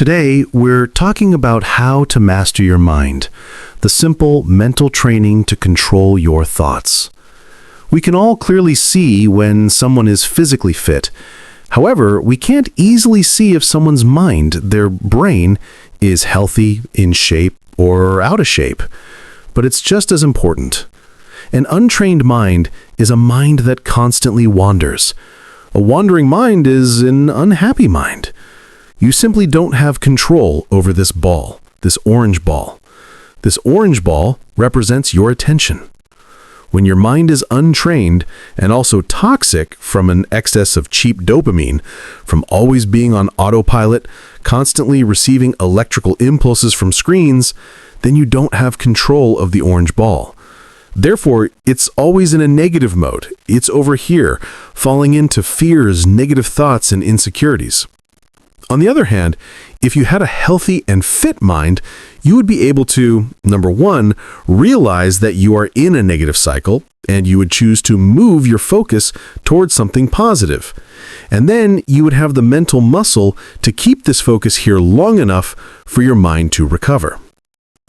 Today, we're talking about how to master your mind, the simple mental training to control your thoughts. We can all clearly see when someone is physically fit. However, we can't easily see if someone's mind, their brain, is healthy, in shape, or out of shape. But it's just as important. An untrained mind is a mind that constantly wanders. A wandering mind is an unhappy mind. You simply don't have control over this ball, this orange ball. This orange ball represents your attention. When your mind is untrained and also toxic from an excess of cheap dopamine, from always being on autopilot, constantly receiving electrical impulses from screens, then you don't have control of the orange ball. Therefore, it's always in a negative mode. It's over here, falling into fears, negative thoughts, and insecurities. On the other hand, if you had a healthy and fit mind, you would be able to, number one, realize that you are in a negative cycle, and you would choose to move your focus towards something positive. And then you would have the mental muscle to keep this focus here long enough for your mind to recover.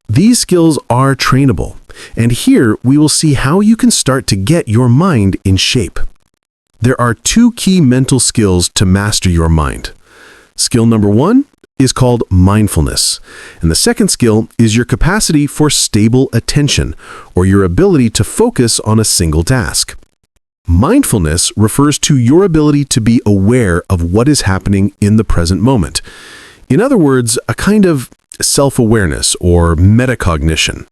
These skills are trainable, and here we will see how you can start to get your mind in shape. There are two key mental skills to master your mind. Skill number one is called mindfulness, and the second skill is your capacity for stable attention, or your ability to focus on a single task. Mindfulness refers to your ability to be aware of what is happening in the present moment. In other words, a kind of self-awareness or metacognition.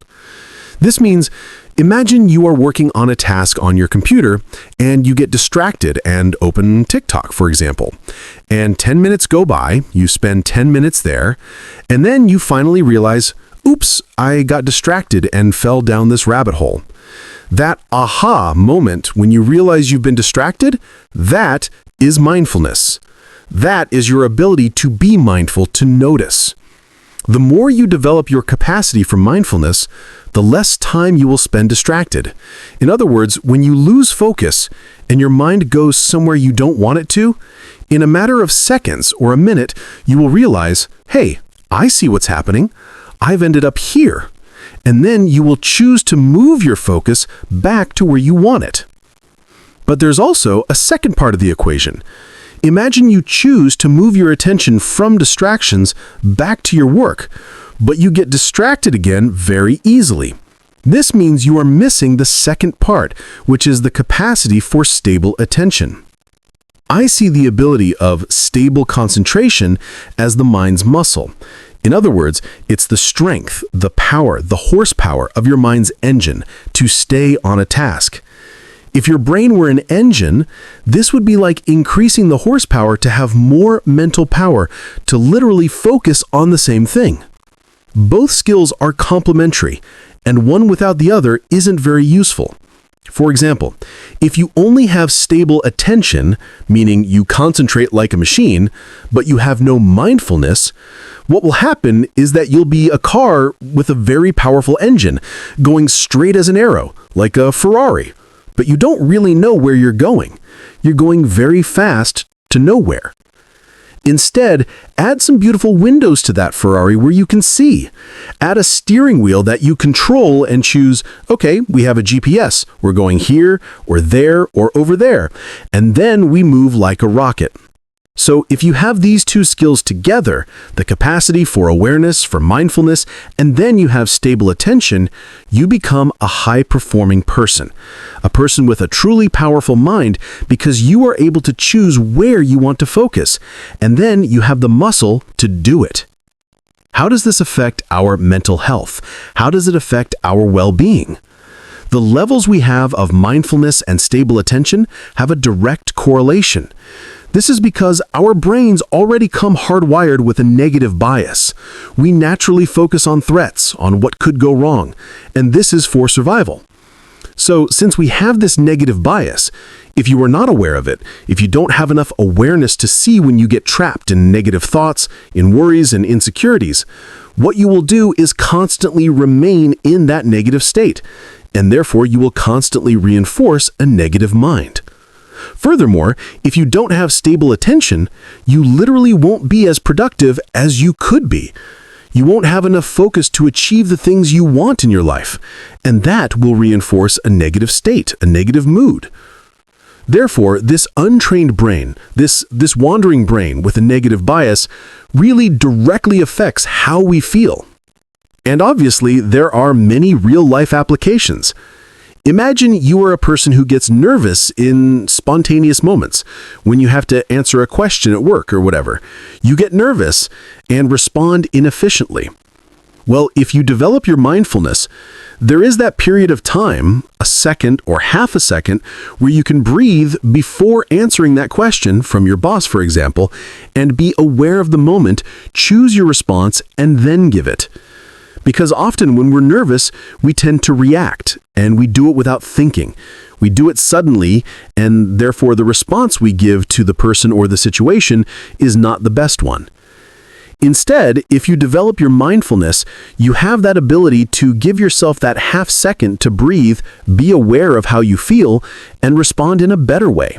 This means, imagine you are working on a task on your computer and you get distracted and open TikTok, for example. And 10 minutes go by, you spend 10 minutes there, and then you finally realize, oops, I got distracted and fell down this rabbit hole. That aha moment when you realize you've been distracted, that is mindfulness. That is your ability to be mindful, to notice. The more you develop your capacity for mindfulness, the less time you will spend distracted. In other words, when you lose focus and your mind goes somewhere you don't want it to, in a matter of seconds or a minute, you will realize, hey, I see what's happening. I've ended up here. And then you will choose to move your focus back to where you want it. But there's also a second part of the equation. Imagine you choose to move your attention from distractions back to your work, but you get distracted again very easily. This means you are missing the second part, which is the capacity for stable attention. I see the ability of stable concentration as the mind's muscle. In other words, it's the strength, the power, the horsepower of your mind's engine to stay on a task. If your brain were an engine, this would be like increasing the horsepower to have more mental power to literally focus on the same thing. Both skills are complementary, and one without the other isn't very useful. For example, if you only have stable attention, meaning you concentrate like a machine, but you have no mindfulness, what will happen is that you'll be a car with a very powerful engine, going straight as an arrow, like a Ferrari. But you don't really know where you're going. You're going very fast to nowhere. Instead, add some beautiful windows to that Ferrari where you can see. Add a steering wheel that you control and choose, okay, we have a GPS. We're going here, or there, or over there. And then we move like a rocket. So if you have these two skills together, the capacity for awareness, for mindfulness, and then you have stable attention, you become a high-performing person. A person with a truly powerful mind because you are able to choose where you want to focus, and then you have the muscle to do it. How does this affect our mental health? How does it affect our well-being? The levels we have of mindfulness and stable attention have a direct correlation. This is because our brains already come hardwired with a negative bias. We naturally focus on threats, on what could go wrong, and this is for survival. So, since we have this negative bias, if you are not aware of it, if you don't have enough awareness to see when you get trapped in negative thoughts, in worries and insecurities, what you will do is constantly remain in that negative state, and therefore you will constantly reinforce a negative mind. Furthermore, if you don't have stable attention, you literally won't be as productive as you could be. You won't have enough focus to achieve the things you want in your life, and that will reinforce a negative state, a negative mood. Therefore, this untrained brain, this wandering brain with a negative bias, really directly affects how we feel. And obviously, there are many real-life applications. Imagine you are a person who gets nervous in spontaneous moments, when you have to answer a question at work or whatever. You get nervous and respond inefficiently. Well, if you develop your mindfulness, there is that period of time, a second or half a second, where you can breathe before answering that question from your boss, for example, and be aware of the moment, choose your response, and then give it. Because often when we're nervous, we tend to react, and we do it without thinking. We do it suddenly, and therefore the response we give to the person or the situation is not the best one. Instead, if you develop your mindfulness, you have that ability to give yourself that half second to breathe, be aware of how you feel, and respond in a better way.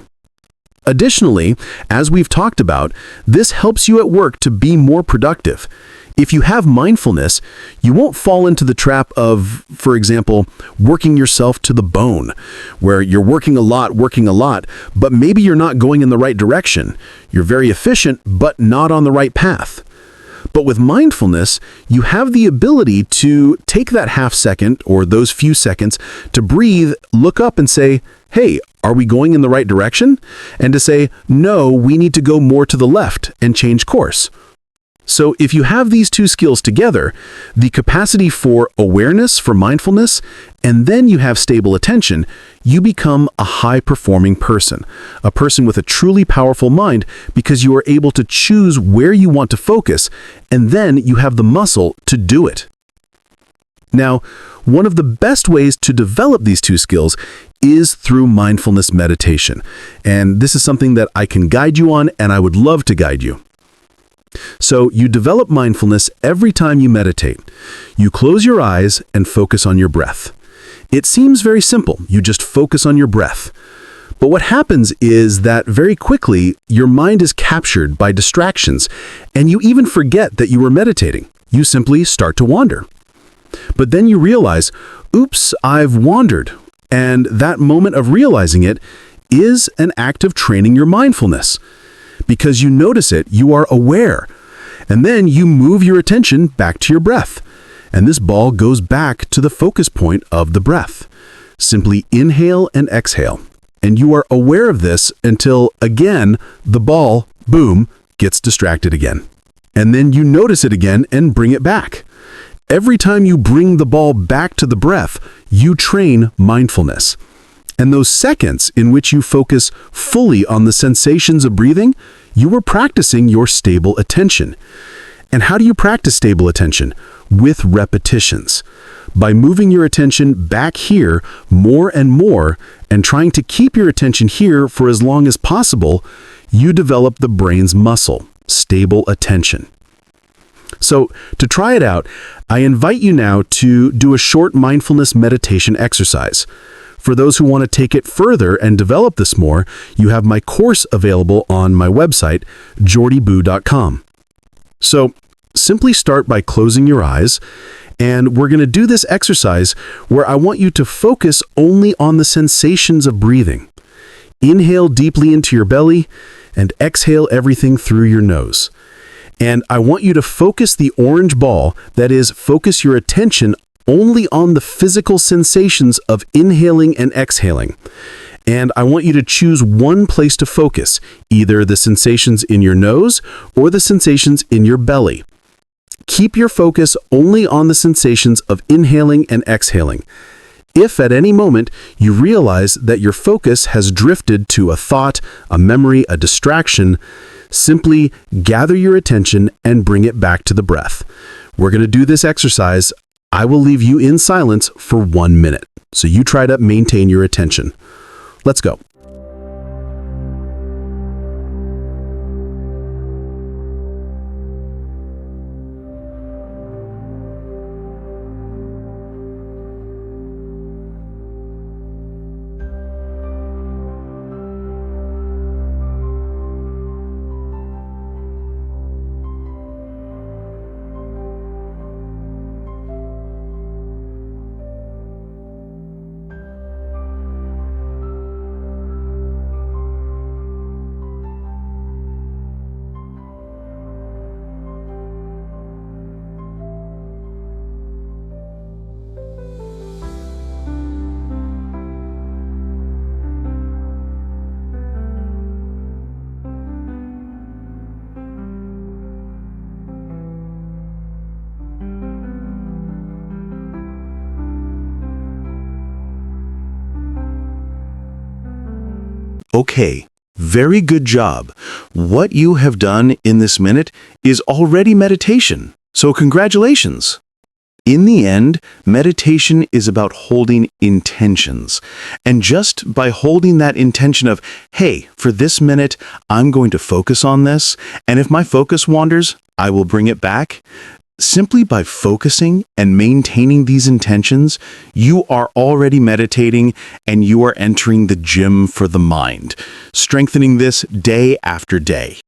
Additionally, as we've talked about, this helps you at work to be more productive. If you have mindfulness, you won't fall into the trap of, for example, working yourself to the bone, where you're working a lot, but maybe you're not going in the right direction. You're very efficient, but not on the right path. But with mindfulness, you have the ability to take that half second or those few seconds to breathe, look up and say, hey, are we going in the right direction? And to say, no, we need to go more to the left and change course. So if you have these two skills together, the capacity for awareness, for mindfulness, and then you have stable attention, you become a high-performing person, a person with a truly powerful mind because you are able to choose where you want to focus, and then you have the muscle to do it. Now, one of the best ways to develop these two skills is through mindfulness meditation, and this is something that I can guide you on, and I would love to guide you. So you develop mindfulness every time you meditate. You close your eyes and focus on your breath. It seems very simple. You just focus on your breath. But what happens is that very quickly, your mind is captured by distractions, and you even forget that you were meditating. You simply start to wander. But then you realize, oops, I've wandered. And that moment of realizing it is an act of training your mindfulness. Because you notice it, you are aware. And then you move your attention back to your breath. And this ball goes back to the focus point of the breath. Simply inhale and exhale. And you are aware of this until, again, the ball, boom, gets distracted again. And then you notice it again and bring it back. Every time you bring the ball back to the breath, you train mindfulness. And those seconds in which you focus fully on the sensations of breathing, you are practicing your stable attention. And how do you practice stable attention? With repetitions. By moving your attention back here more and more and trying to keep your attention here for as long as possible, you develop the brain's muscle, stable attention. So to try it out, I invite you now to do a short mindfulness meditation exercise. For those who want to take it further and develop this more, you have my course available on my website, jordyboo.com. So simply start by closing your eyes, and we're going to do this exercise where I want you to focus only on the sensations of breathing. Inhale deeply into your belly and exhale everything through your nose. And I want you to focus the orange ball, that is, focus your attention only on the physical sensations of inhaling and exhaling. And I want you to choose one place to focus, either the sensations in your nose or the sensations in your belly. Keep your focus only on the sensations of inhaling and exhaling. If at any moment you realize that your focus has drifted to a thought, a memory, a distraction, simply gather your attention and bring it back to the breath. We're going to do this exercise. I will leave you in silence for 1 minute, so you try to maintain your attention. Let's go. Okay, very good job. What you have done in this minute is already meditation, so congratulations. In the end, meditation is about holding intentions. And just by holding that intention of, hey, for this minute, I'm going to focus on this, and if my focus wanders, I will bring it back. Simply by focusing and maintaining these intentions, you are already meditating and you are entering the gym for the mind, strengthening this day after day.